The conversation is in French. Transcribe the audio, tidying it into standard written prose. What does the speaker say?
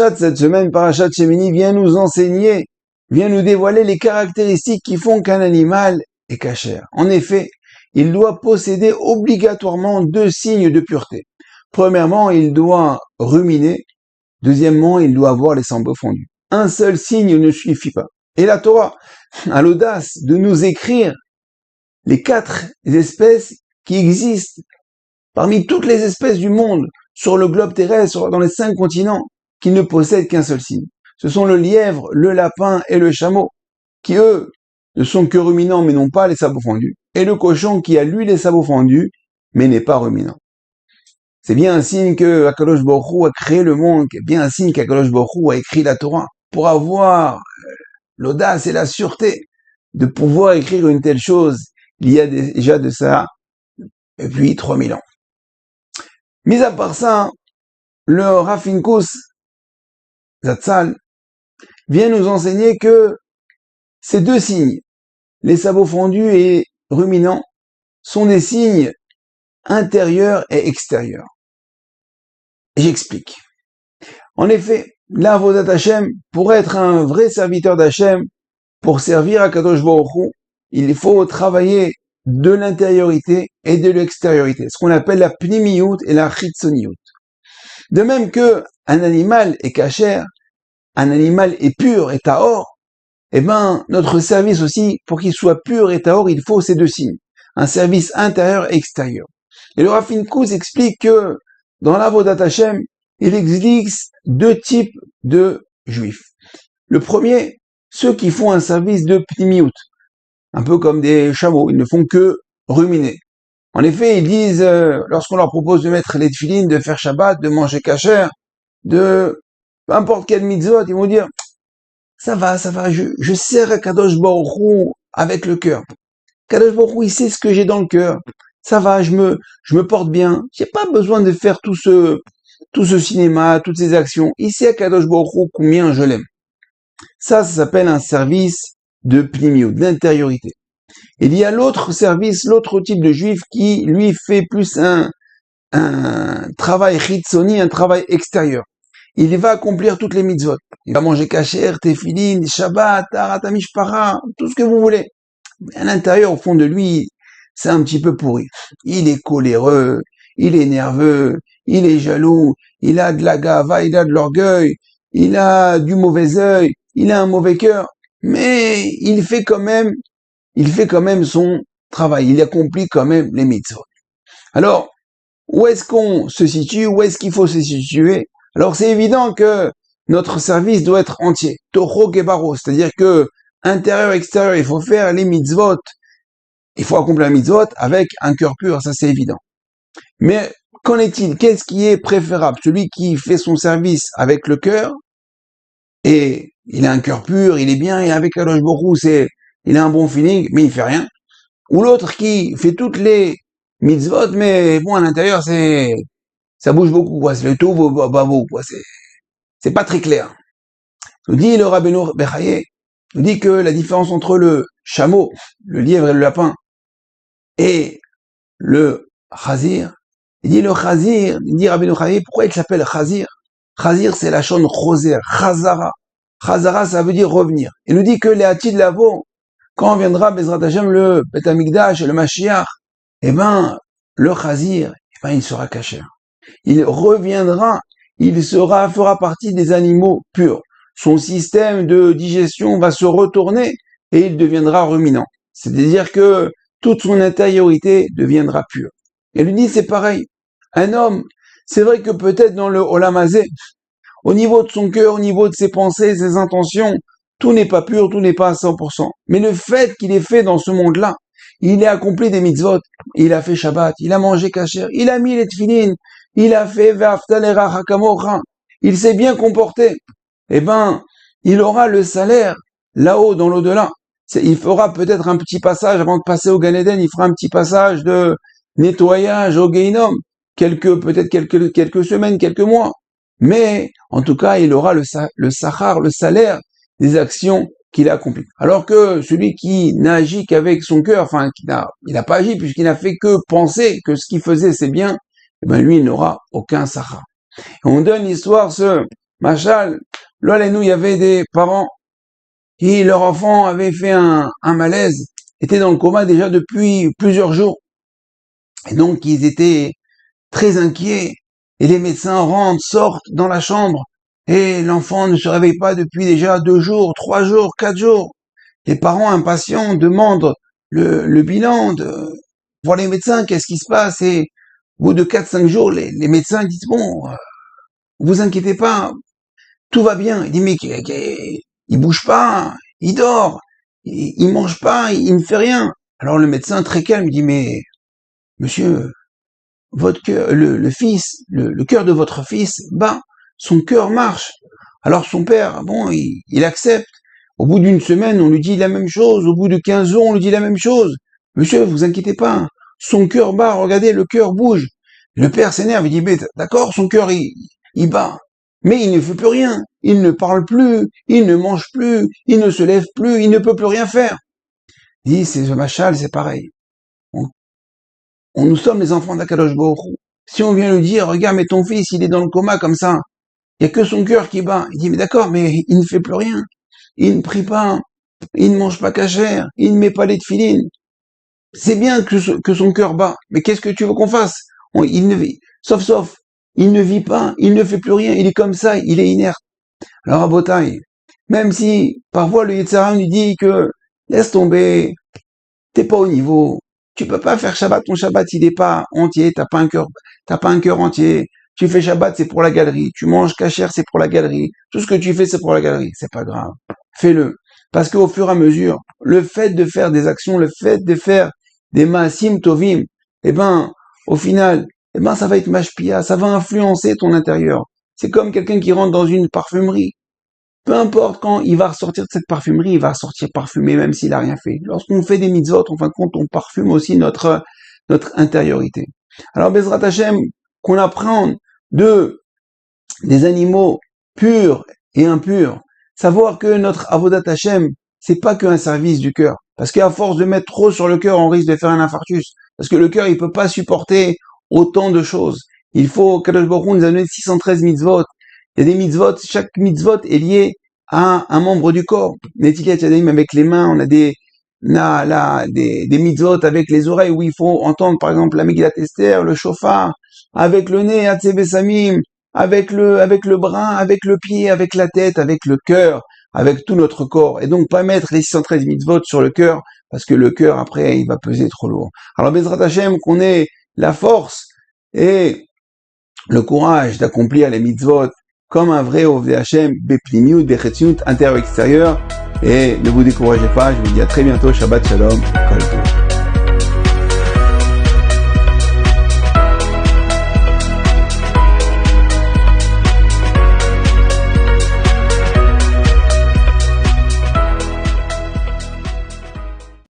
parasha de cette semaine, parasha de Shemini, vient nous enseigner, vient nous dévoiler les caractéristiques qui font qu'un animal est kasher. En effet, il doit posséder obligatoirement 2 signes de pureté. Premièrement, il doit ruminer. Deuxièmement, il doit avoir les sanglots fondus. Un seul signe ne suffit pas. Et la Torah a l'audace de nous écrire les 4 espèces qui existent parmi toutes les espèces du monde sur le globe terrestre, dans les 5 continents, qui ne possèdent qu'un seul signe. Ce sont le lièvre, le lapin et le chameau, qui eux ne sont que ruminants mais n'ont pas les sabots fondus, et le cochon qui a lui les sabots fondus mais n'est pas ruminant. C'est bien un signe que Akadosh Baruch Hu a créé le monde, c'est bien un signe qu'Akadosh Baruch Hu a écrit la Torah, pour avoir l'audace et la sûreté de pouvoir écrire une telle chose il y a déjà de ça depuis 3000 ans. Mis à part ça, le Rav Pinkus Zatzal vient nous enseigner que ces 2 signes, les sabots fondus et ruminants, sont des signes intérieurs et extérieurs. Et j'explique. En effet, l'avodat Hashem, pour être un vrai serviteur d'Hashem, pour servir à Kadosh Baruch Hu, il faut travailler de l'intériorité et de l'extériorité, ce qu'on appelle la pnimiyut et la chitzoniyut. De même que un animal est kasher, un animal est pur et tahor, eh ben, notre service aussi, pour qu'il soit pur et tahor, il faut ces 2 signes. Un service intérieur et extérieur. Et le Rav Pinkus explique que dans l'avodat Hashem, il existe 2 types de juifs. Le premier, ceux qui font un service de pnimiyut, un peu comme des chameaux, ils ne font que ruminer. En effet, ils disent, lorsqu'on leur propose de mettre les tefilines, de faire Shabbat, de manger kasher, de peu importe quel mitzvot, ils vont dire, ça va, je sers à Kadosh Baruch Hu avec le cœur. Kadosh Baruch Hu, il sait ce que j'ai dans le cœur. Ça va, je me porte bien. J'ai pas besoin de faire tout ce cinéma, toutes ces actions. Il sait à Kadosh Baruch Hu combien je l'aime. Ça s'appelle un service de pnimiyut, d'intériorité. Il y a l'autre service, l'autre type de juif qui, lui, fait plus un travail chitzoni, un travail extérieur. Il va accomplir toutes les mitzvot. Il va manger kasher, tefilin, Shabbat, tarat mishpara, tout ce que vous voulez. Mais à l'intérieur, au fond de lui, c'est un petit peu pourri. Il est coléreux, il est nerveux, il est jaloux, il a de la gava, il a de l'orgueil, il a du mauvais œil, il a un mauvais cœur. Mais il fait quand même son travail. Il accomplit quand même les mitzvot. Alors, où est-ce qu'on se situe? Où est-ce qu'il faut se situer? Alors, c'est évident que notre service doit être entier. Toho gebaro, c'est-à-dire que intérieur, extérieur, il faut faire les mitzvot. Il faut accomplir les mitzvot avec un cœur pur, ça c'est évident. Mais qu'en est-il? Qu'est-ce qui est préférable? Celui qui fait son service avec le cœur et il a un cœur pur, il est bien, et avec Kadosh Baruch Hu, il a un bon feeling, mais il fait rien. Ou l'autre qui fait toutes les mitzvot, mais bon, à l'intérieur, ça bouge beaucoup, quoi. C'est le tout, bavo, quoi. C'est pas très clair. Nous dit le Rabbeinu Bechaye, nous dit que la différence entre le chameau, le lièvre et le lapin, et le chazir, il dit le chazir, il dit Rabbeinu Bechaye, pourquoi il s'appelle chazir? Chazir, c'est la chaîne roser, chazara. Chazara, ça veut dire revenir. Il nous dit que les Hatid Lavo, quand viendra Bezrat Hashem, le Bet Amikdash et le Mashiach, eh ben, le chazir, eh ben, il sera kasher. Il reviendra, fera partie des animaux purs. Son système de digestion va se retourner et il deviendra ruminant. C'est-à-dire que toute son intériorité deviendra pure. Et lui dit, c'est pareil. Un homme, c'est vrai que peut-être dans le Olam Hazé, au niveau de son cœur, au niveau de ses pensées, ses intentions, tout n'est pas pur, tout n'est pas à 100%. Mais le fait qu'il ait fait dans ce monde-là, il a accompli des mitzvot, il a fait Shabbat, il a mangé kasher, il a mis les tefilin, il a fait Ve'aftalera Hakamocha, il s'est bien comporté, eh ben, il aura le salaire là-haut, dans l'au-delà. Il fera peut-être un petit passage, avant de passer au Gan Eden, il fera un petit passage de nettoyage au Gehinom, peut-être quelques semaines, quelques mois. Mais, en tout cas, il aura le sachar, le salaire des actions qu'il a accomplies. Alors que celui qui n'a agi qu'avec son cœur, enfin, il n'a pas agi puisqu'il n'a fait que penser que ce qu'il faisait c'est bien, eh ben lui, il n'aura aucun sachar. On donne l'histoire, Machal, là, nous, il y avait des parents qui, leur enfant avait fait un malaise, était dans le coma déjà depuis plusieurs jours. Et donc, ils étaient très inquiets. Et les médecins rentrent, sortent dans la chambre. Et l'enfant ne se réveille pas depuis déjà 2 jours, 3 jours, 4 jours. Les parents impatients demandent le bilan, voir les médecins, qu'est-ce qui se passe. Et au bout de 4-5 jours, les médecins disent, bon, vous inquiétez pas, tout va bien. Il dit, mais il bouge pas, il dort, il mange pas, il ne fait rien. Alors le médecin très calme dit, mais monsieur, votre cœur, le cœur de votre fils bat, son cœur marche. Alors son père, bon, il accepte. Au bout d'une semaine, on lui dit la même chose. Au bout de 15 jours, on lui dit la même chose. Monsieur, vous inquiétez pas. Son cœur bat, regardez, le cœur bouge. Le père s'énerve, il dit, mais d'accord, son cœur, il bat. Mais il ne fait plus rien. Il ne parle plus, il ne mange plus, il ne se lève plus, il ne peut plus rien faire. Il dit, c'est Machal, c'est pareil. Nous sommes les enfants d'Akadosh Baruch Hu. Si on vient lui dire, regarde, mais ton fils, il est dans le coma comme ça. Il n'y a que son cœur qui bat. Il dit, mais d'accord, mais il ne fait plus rien. Il ne prie pas. Il ne mange pas cachère. Il ne met pas les tefilines. C'est bien que son cœur bat. Mais qu'est-ce que tu veux qu'on fasse? Il ne vit, sauf, il ne vit pas. Il ne fait plus rien. Il est comme ça. Il est inerte. Alors, à Botaï, même si, parfois, le Yetzirah nous dit que, laisse tomber, t'es pas au niveau. Tu peux pas faire Shabbat, ton Shabbat il est pas entier, t'as pas un cœur entier. Tu fais Shabbat, c'est pour la galerie. Tu manges cachère, c'est pour la galerie. Tout ce que tu fais, c'est pour la galerie. C'est pas grave. Fais-le. Parce qu'au fur et à mesure, le fait de faire des actions, le fait de faire des maasim tovim, au final, ça va être mashpia, ça va influencer ton intérieur. C'est comme quelqu'un qui rentre dans une parfumerie. Peu importe quand il va ressortir de cette parfumerie, il va ressortir parfumé même s'il a rien fait. Lorsqu'on fait des mitzvot, en fin de compte, on parfume aussi notre intériorité. Alors, Bezrat Hashem, qu'on apprenne des animaux purs et impurs, savoir que notre Avodat Hashem, c'est pas qu'un service du cœur. Parce qu'à force de mettre trop sur le cœur, on risque de faire un infarctus. Parce que le cœur, il peut pas supporter autant de choses. Il faut, Kadosh Baruch Hu nous a donné 613 mitzvot. Il y a des mitzvot, chaque mitzvot est lié à un membre du corps. Netilat Yadayim avec les mains, on a des mitzvot avec les oreilles où il faut entendre par exemple la Megillat Esther, le shofar, avec le nez, Hatzé Samim, avec le bras, avec le pied, avec la tête, avec le cœur, avec tout notre corps. Et donc pas mettre les 613 mitzvot sur le cœur, parce que le cœur après il va peser trop lourd. Alors Bezrat Hashem, qu'on ait la force et le courage d'accomplir les mitzvot comme un vrai Ovdei Hashem, Bepnimiut, Bechetziut, intérieur-extérieur. Et ne vous découragez pas, je vous dis à très bientôt, Shabbat Shalom, Kol Tov.